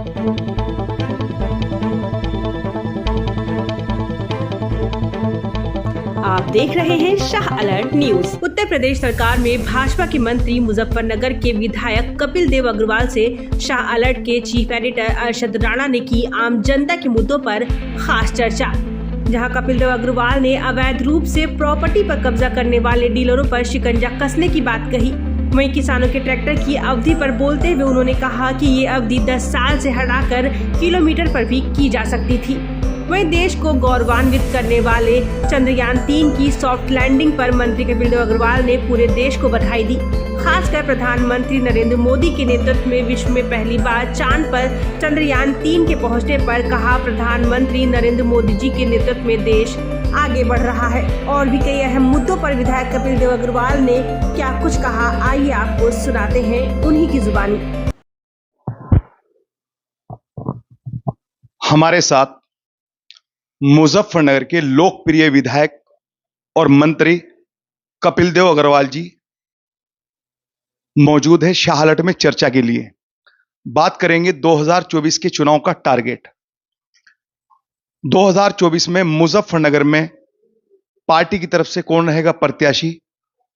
आप देख रहे हैं शाह अलर्ट न्यूज। उत्तर प्रदेश सरकार में भाजपा के मंत्री मुजफ्फरनगर के विधायक कपिल देव अग्रवाल से शाह अलर्ट के चीफ एडिटर अरशद राणा ने की आम जनता के मुद्दों पर खास चर्चा। जहां कपिल देव अग्रवाल ने अवैध रूप से प्रॉपर्टी पर कब्जा करने वाले डीलरों पर शिकंजा कसने की बात कही, वहीं किसानों के ट्रैक्टर की अवधि पर बोलते हुए उन्होंने कहा कि ये अवधि 10 साल से हटाकर किलोमीटर पर भी की जा सकती थी। वहीं देश को गौरवान्वित करने वाले चंद्रयान 3 की सॉफ्ट लैंडिंग पर मंत्री कपिल देव अग्रवाल ने पूरे देश को बधाई दी। खासकर प्रधानमंत्री नरेंद्र मोदी के नेतृत्व में विश्व में पहली बार चांद पर चंद्रयान 3 के पहुंचने पर कहा, प्रधानमंत्री नरेंद्र मोदी जी के नेतृत्व में देश आगे बढ़ रहा है। और भी कई अहम मुद्दों पर विधायक कपिल देव अग्रवाल ने क्या कुछ कहा, आइए आपको सुनाते हैं उन्हीं की जुबानी। हमारे साथ मुजफ्फरनगर के लोकप्रिय विधायक और मंत्री कपिल देव अग्रवाल जी मौजूद है शाह अलर्ट में चर्चा के लिए। बात करेंगे 2024 के चुनाव का टारगेट। 2024 में मुजफ्फरनगर में पार्टी की तरफ से कौन रहेगा प्रत्याशी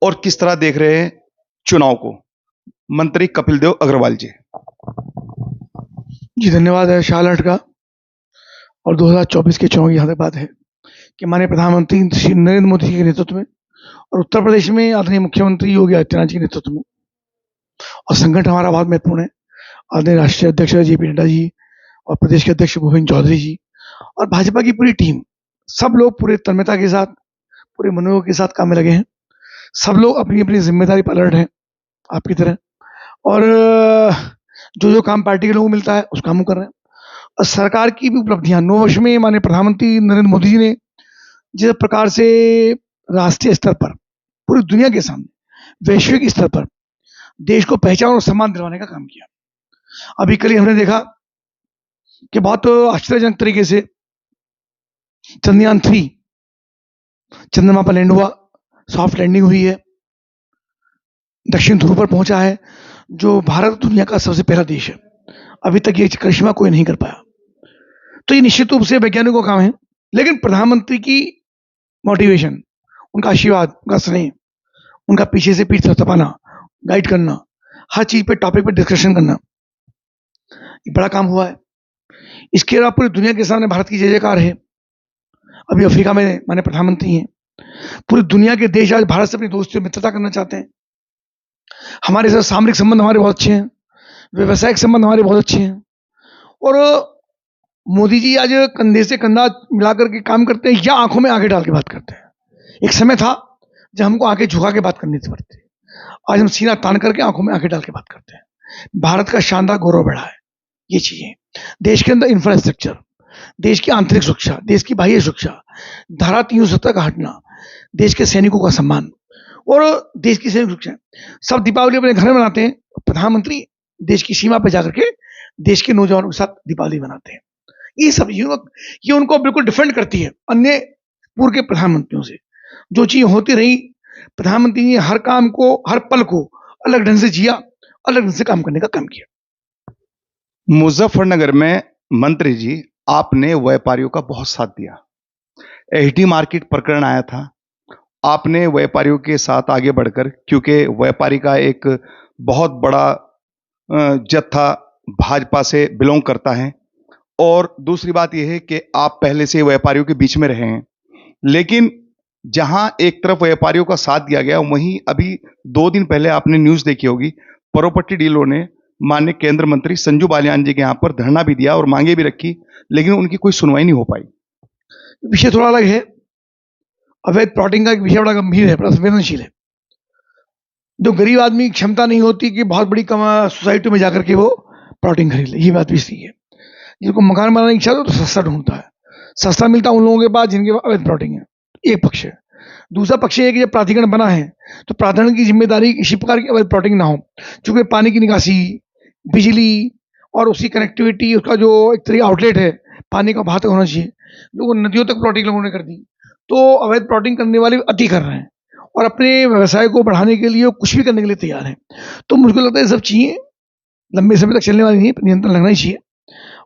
और किस तरह देख रहे हैं चुनाव को, मंत्री कपिल देव अग्रवाल जी। जी धन्यवाद है शाह अलर्ट का। और 2024 के चुनाव की यहाँ तक बात है कि माननीय प्रधानमंत्री श्री नरेंद्र मोदी जी के नेतृत्व में और उत्तर प्रदेश में आदरणीय मुख्यमंत्री योगी आदित्यनाथ जी के नेतृत्व में, और संगठन हमारा बहुत महत्वपूर्ण है, आदरणीय राष्ट्रीय अध्यक्ष जेपी नड्डा जी और प्रदेश के अध्यक्ष भूपेंद्र चौधरी जी और भाजपा की पूरी टीम, सब लोग पूरे तन्मयता के साथ, पूरे मनोयोग के साथ काम में लगे हैं। सब लोग अपनी अपनी जिम्मेदारी पर अलर्ट हैं आपकी तरह, और जो जो काम पार्टी के लोगों को मिलता है उस काम को कर रहे हैं। और सरकार की भी उपलब्धियां 9 वर्ष में माननीय प्रधानमंत्री नरेंद्र मोदी जी ने जिस प्रकार से राष्ट्रीय स्तर पर, पूरी दुनिया के सामने, वैश्विक स्तर पर देश को पहचान और सम्मान दिलवाने का काम किया। अभी कल ही हमने देखा कि बहुत आश्चर्यजनक तरीके से चंद्रयान 3 चंद्रमा पर लैंड हुआ, सॉफ्ट लैंडिंग हुई है, दक्षिण ध्रुव पर पहुंचा है, जो भारत दुनिया का सबसे पहला देश है। अभी तक ये करिश्मा कोई नहीं कर पाया। तो ये निश्चित रूप से वैज्ञानिकों का काम है, लेकिन प्रधानमंत्री की मोटिवेशन, उनका आशीर्वाद, उनका स्नेह, उनका पीछे से पीठ थपथपाना, गाइड करना, हर चीज पे टॉपिक पे डिस्कशन करना, ये बड़ा काम हुआ है। इसके अलावा पूरी दुनिया के सामने भारत की जय जयकार है। अभी अफ्रीका में माननीय प्रधानमंत्री हैं, पूरी दुनिया के देश आज भारत से अपनी दोस्ती और मित्रता करना चाहते हैं। हमारे साथ सामरिक संबंध हमारे बहुत अच्छे हैं, व्यवसायिक संबंध हमारे बहुत अच्छे हैं, और मोदी जी आज कंधे से कंधा मिलाकर के काम करते हैं या आंखों में आंखें डाल के बात करते हैं। एक समय था जब हमको आंखें झुका के बात करनी पड़ती, आज हम सीना तान करके आंखों में आंखें डाल के बात करते हैं। भारत का शानदार गौरव बढ़ा है। ये चीजें देश के अंदर इंफ्रास्ट्रक्चर, देश की आंतरिक सुरक्षा, देश की बाह्य सुरक्षा, धारा 370 का हटना, देश के सैनिकों का सम्मान और देश की सैनिक सुरक्षा, सब दीपावली अपने घर में मनाते हैं। प्रधानमंत्री देश की सीमा पर जाकर के देश के नौजवानों के साथ दीपावली मनाते हैं। ये सब ये उनको बिल्कुल डिफेंड करती है अन्य पूर्व के प्रधानमंत्रियों से। जो चीज होती रही, प्रधानमंत्री ने हर काम को, हर पल को अलग ढंग से जिया, अलग ढंग से काम करने का काम किया। मुजफ्फरनगर में मंत्री जी आपने व्यापारियों का बहुत साथ दिया। एचडी मार्केट प्रकरण आया था, आपने व्यापारियों के साथ आगे बढ़कर, क्योंकि व्यापारी का एक बहुत बड़ा जत्था भाजपा से बिलोंग करता है, और दूसरी बात यह है कि आप पहले से व्यापारियों के बीच में रहे हैं, लेकिन जहां एक तरफ व्यापारियों का साथ दिया गया, वहीं अभी 2 दिन पहले आपने न्यूज़ देखी होगी, प्रॉपर्टी डीलरों ने माननीय केंद्र मंत्री संजू बालियान जी के यहाँ पर धरना भी दिया और मांगे भी रखी, लेकिन उनकी कोई सुनवाई नहीं हो पाई। विषय थोड़ा अलग है। अवैध प्लॉटिंग का एक विषय बड़ा गंभीर है, बड़ा संवेदनशील है। जो गरीब आदमी की क्षमता नहीं होती कि बहुत बड़ी सोसाइटी में जाकर के वो प्लॉटिंग खरीद ले, ये बात भी सही है। जिनको मकान बनाने की इच्छा हो तो सस्ता ढूंढता है, सस्ता मिलता उन लोगों के पास जिनके पास अवैध प्लॉटिंग है, एक पक्ष है। दूसरा पक्ष है कि जब प्राधिकरण बना है तो प्राधिकरण की जिम्मेदारी किसी प्रकार की अवैध प्लॉटिंग ना हो, क्योंकि पानी की निकासी, बिजली और उसकी कनेक्टिविटी, उसका जो एक तरीका आउटलेट है, पानी का बहाव तक होना चाहिए। लोगों नदियों तक प्लॉटिंग लोगों ने कर दी, तो अवैध प्लॉटिंग करने वाले अति कर रहे हैं और अपने व्यवसाय को बढ़ाने के लिए कुछ भी करने के लिए तैयार हैं। तो मुझको लगता है ये सब चीज़ें लंबे समय तक चलने वाली नहीं, नियंत्रण लगना ही चाहिए।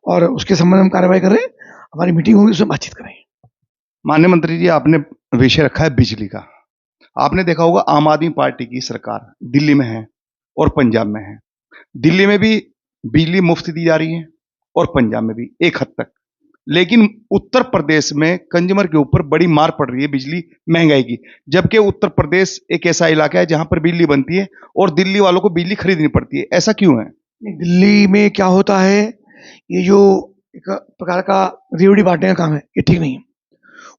और उसके संबंध में हम कार्रवाई कर रहे हैं। हमारी मीटिंग होगी, उसमें बातचीत करेंगे। माननीय मंत्री जी, आपने विषय रखा है बिजली का। आपने देखा होगा आम आदमी पार्टी की सरकार दिल्ली में है और पंजाब में है। दिल्ली में भी बिजली मुफ्त दी जा रही है और पंजाब में भी एक हद तक, लेकिन उत्तर प्रदेश में कंज्यूमर के ऊपर बड़ी मार पड़ रही है बिजली महंगाई की, जबकि उत्तर प्रदेश एक ऐसा इलाका है जहां पर बिजली बनती है और दिल्ली वालों को बिजली खरीदनी पड़ती है। ऐसा क्यों है? नहीं, दिल्ली में क्या होता है, ये जो एक प्रकार का रेवड़ी बांटने का काम है, ये ठीक नहीं है।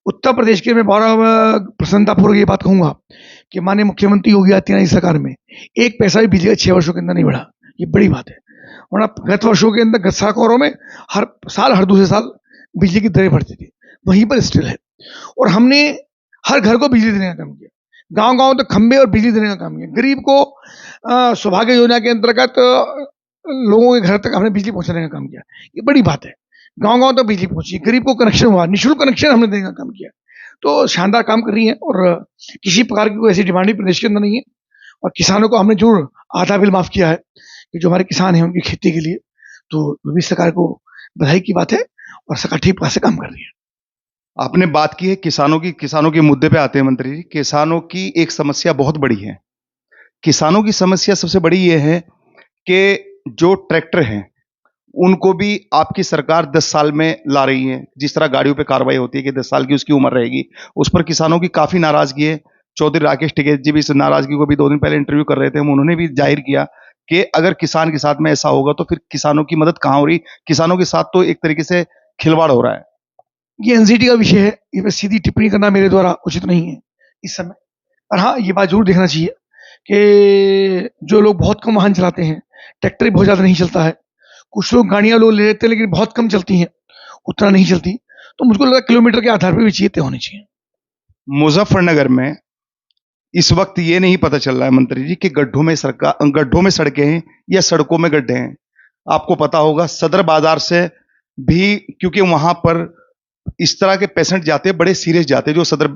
उत्तर प्रदेश के मैं बड़ा प्रसन्नतापूर्वक ये बात कहूंगा कि माननीय मुख्यमंत्री योगी आदित्यनाथ की सरकार में 1 पैसा भी बिजली का 6 वर्षों के अंदर नहीं बढ़ा। ये बड़ी बात है। वरना गत वर्षों के अंदर, गत सालों में हर साल, हर दूसरे साल बिजली की दरें बढ़ती थी, वहीं पर स्टिल है। और हमने हर घर को बिजली देने का काम किया, गांव-गांव तक खंबे और बिजली देने का काम किया। गरीब को सौभाग्य योजना के अंतर्गत लोगों के घर तक हमने बिजली पहुंचाने का काम किया। ये बड़ी बात है। गांव-गांव तक बिजली पहुंची, गरीब को कनेक्शन हुआ, निःशुल्क कनेक्शन हमने देने का काम किया। तो शानदार काम कर रही है और किसी प्रकार की कोई ऐसी डिमांड भी प्रदेश के अंदर नहीं है। और किसानों को हमने जरूर आधा बिल माफ किया है कि जो हमारे किसान हैं उनकी खेती के लिए। तो योगी सरकार को बधाई की बात है और सरकार ठीक प्रकार से काम कर रही है। आपने बात की है किसानों के मुद्दे पे आते हैं मंत्री जी। किसानों की एक समस्या बहुत बड़ी है। किसानों की समस्या सबसे बड़ी ये है कि जो ट्रैक्टर हैं उनको भी आपकी सरकार 10 साल में ला रही है। जिस तरह गाड़ियों पे कार्रवाई होती है कि 10 साल की उसकी उम्र रहेगी, उस पर किसानों की काफी नाराजगी है। चौधरी राकेश टिकैत जी भी इस नाराजगी को भी 2 दिन पहले इंटरव्यू कर रहे थे, उन्होंने भी जाहिर किया कि अगर किसान के साथ में ऐसा होगा तो फिर किसानों की मदद कहां हो रही। किसानों के साथ तो एक तरीके से खिलवाड़ हो रहा है। ये एनजीटी का विषय है, इस पर सीधी टिप्पणी करना मेरे द्वारा उचित नहीं है इस समय। पर हाँ, ये बात जरूर देखना चाहिए कि जो लोग बहुत कम वाहन चलाते हैं, ट्रैक्टर भी बहुत ज्यादा नहीं चलता है, कुछ लोग गाड़ियां ले लेते हैं लेकिन बहुत कम चलती हैं, उतना नहीं चलती, तो मुझको लगता है किलोमीटर के आधार पर भी चीजें तय होनी चाहिए। मुजफ्फरनगर में इस वक्त ये नहीं पता चल रहा है मंत्री जी कि गड्ढों में सड़कें हैं या सड़कों में गड्ढे हैं। आपको पता होगा सदर बाजार से भी, क्योंकि वहां पर इस तरह के पेशेंट जाते हैं, बड़े सीरियस जाते हैं, जो सदर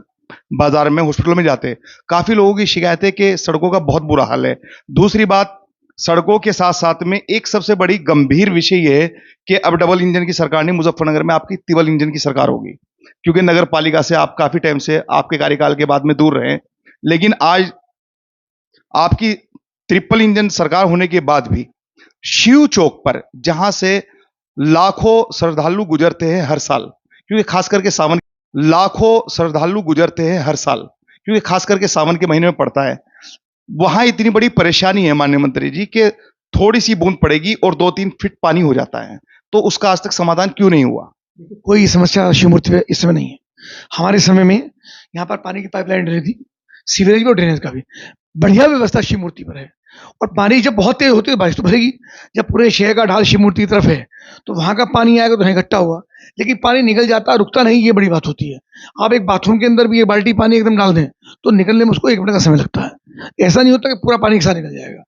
बाजार में हॉस्पिटल में जाते हैं। काफी लोगों की शिकायत है कि सड़कों का बहुत बुरा हाल है। दूसरी बात, सड़कों के साथ साथ में एक सबसे बड़ी गंभीर विषय यह है कि अब डबल इंजन की सरकार नहीं, मुजफ्फरनगर में आपकी ट्रिपल इंजन की सरकार होगी, क्योंकि नगर पालिका से आप काफी टाइम से आपके कार्यकाल के बाद में दूर रहे। लेकिन आज आपकी ट्रिपल इंजन सरकार होने के बाद भी शिव चौक पर, जहां से लाखों श्रद्धालु गुजरते हैं हर साल, क्योंकि खास करके सावन, लाखों श्रद्धालु गुजरते हैं हर साल क्योंकि खास करके सावन के महीने में पड़ता है, वहां इतनी बड़ी परेशानी है माननीय मंत्री जी कि थोड़ी सी बूंद पड़ेगी और 2-3 फीट पानी हो जाता है। तो उसका आज तक समाधान क्यों नहीं हुआ? कोई समस्या शिव मूर्ति पे इस समय नहीं है। हमारे समय में यहाँ पर पानी की पाइपलाइन डली थी, सीवरेज और ड्रेनेज का भी बढ़िया व्यवस्था शिव मूर्ति पर है। और पानी जब बहुत तेज होती है बारिश तो भरेगी। जब पूरे शहर का ढाल शिव मूर्ति की तरफ है तो वहां का पानी आएगा तो इकट्ठा हुआ, लेकिन पानी निकल जाता है, रुकता नहीं, ये बड़ी बात होती है। आप एक बाथरूम के अंदर भी एक बाल्टी पानी एकदम डाल दें तो निकलने में उसको 1 मिनट का समय लगता है। ऐसा नहीं होता कि पूरा पानी एक साथ निकल जाएगा।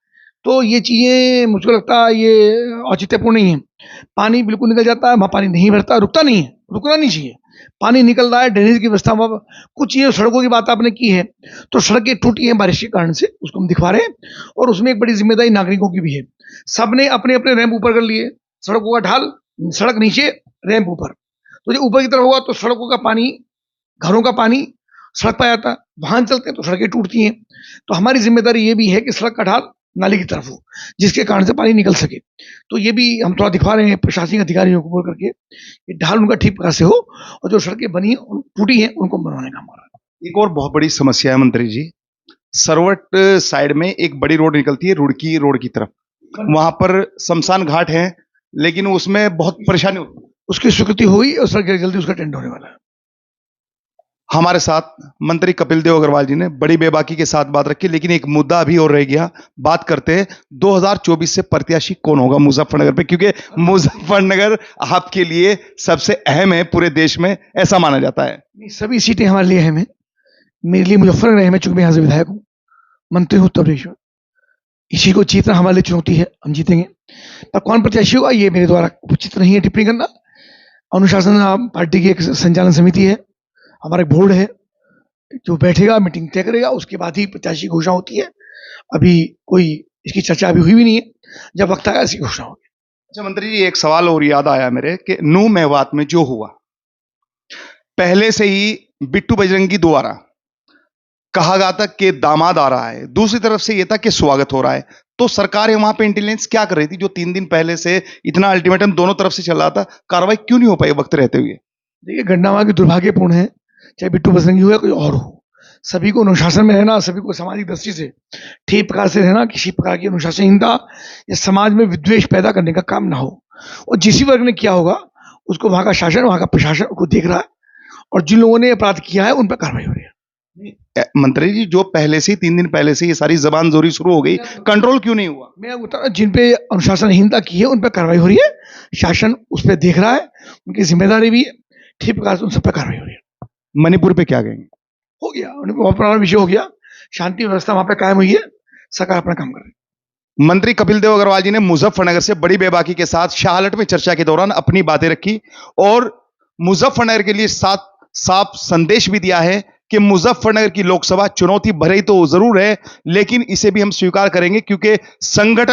तो ये चीजें मुझको लगता है ये औचित्यपूर्ण नहीं है। पानी बिल्कुल निकल जाता है, वहां पानी नहीं भरता, रुकता नहीं है, रुकना नहीं चाहिए, पानी निकल रहा है। ड्रेनेज की व्यवस्था, कुछ चीजें, सड़कों की बात आपने की है तो सड़कें टूटी हैं बारिश के कारण से, उसको हम दिखवा रहे हैं। और उसमें एक बड़ी जिम्मेदारी नागरिकों की भी है। सबने अपने अपने रैंप ऊपर कर लिए, सड़कों का ढाल, सड़क नीचे, रैंप ऊपर। तो जो ऊपर की तरफ होगा तो सड़कों का पानी, घरों का पानी सड़क पर आता है, वाहन चलते हैं तो सड़कें टूटती हैं। तो हमारी जिम्मेदारी ये भी है कि सड़क का ढाल नाली की तरफ हो, जिसके कारण से पानी निकल सके। तो ये भी हम थोड़ा दिखा रहे हैं प्रशासनिक अधिकारियों को बोल करके कि ढाल उनका ठीक प्रकार से हो और जो सड़कें बनी टूटी हैं उनको बनवाने का हमारा। एक और बहुत बड़ी समस्या है मंत्री जी, सरवट साइड में एक बड़ी रोड निकलती है रुड़की रोड की तरफ, वहां पर शमशान घाट है, लेकिन उसमें बहुत परेशानी होती है। उसकी स्वीकृति हुई और सड़क जल्दी उसका टेंडर होने वाला है। हमारे साथ मंत्री कपिल देव अग्रवाल जी ने बड़ी बेबाकी के साथ बात रखी, लेकिन एक मुद्दा अभी और रह गया। बात करते हैं 2024 से प्रत्याशी कौन होगा मुजफ्फरनगर पे, क्योंकि मुजफ्फरनगर आपके लिए सबसे अहम है पूरे देश में, ऐसा माना जाता है। सभी सीटें हमारे लिए अहम है। मेरे लिए मुजफ्फरनगर अहम है चूंकि मैं यहाँ से विधायक हूँ, मंत्री हूँ उत्तर प्रदेश में। इसी को जीतना हमारे लिए चुनौती है, हम जीतेंगे। पर कौन प्रत्याशी होगा ये मेरे द्वारा उचित नहीं है टिप्पणी करना। अनुशासन पार्टी की एक संचालन समिति है, हमारा एक बोर्ड है जो बैठेगा, मीटिंग तय करेगा, उसके बाद ही प्रत्याशी घोषणा होती है। अभी कोई इसकी चर्चा अभी हुई भी नहीं है, जब वक्त आएगा इसकी घोषणा होगी। अच्छा मंत्री जी, एक सवाल और याद आया मेरे कि नूह मेवात में जो हुआ, पहले से ही बिट्टू बजरंगी द्वारा कहा गया था कि दामाद आ रहा है, दूसरी तरफ से यह था कि स्वागत हो रहा है। तो सरकार है वहां पे इंटेलिजेंस क्या कर रही थी जो 3 दिन पहले से इतना अल्टीमेटम दोनों तरफ से चल रहा था, कार्रवाई क्यों नहीं हो पाई वक्त रहते हुए? देखिए, घटना वहां की दुर्भाग्यपूर्ण है, चाहे बिट्टू बजरंगी हो या कोई और हो। सभी को अनुशासन में रहना, सभी को सामाजिक दृष्टि से ठीक प्रकार से रहना, किसी प्रकार की अनुशासनहीनता या समाज में विद्वेष पैदा करने का काम ना हो। और जिस वर्ग ने किया होगा उसको वहां का शासन, वहां का प्रशासन उसको देख रहा है, और जिन लोगों ने अपराध किया है उन पर कार्रवाई हो रही है। मंत्री जी, जो पहले से 3 दिन पहले से ये सारी जबान जोरी शुरू हो गई, कंट्रोल क्यों नहीं हुआ? मैं बता रहा हूं, जिन पे अनुशासनहीनता की है उन पर कार्रवाई हो रही है, शासन उस पर देख रहा है, उनकी जिम्मेदारी भी ठीक प्रकार से उन सब पर कार्रवाई हो रही है। मणिपुर पे क्या कहेंगे? हो गया, उनको बहुत पुराना विषय हो गया, शांति व्यवस्था वहां पे कायम हुई है, सरकार अपना काम कर रही है। मंत्री कपिल देव अग्रवाल जी ने मुजफ्फरनगर से बड़ी बेबाकी के साथ शाहलट में चर्चा के दौरान अपनी बातें रखी और मुजफ्फरनगर के लिए साफ संदेश भी दिया है कि मुजफ्फरनगर की लोकसभा चुनौती भरी तो जरूर है, लेकिन इसे भी हम स्वीकार करेंगे क्योंकि संगठन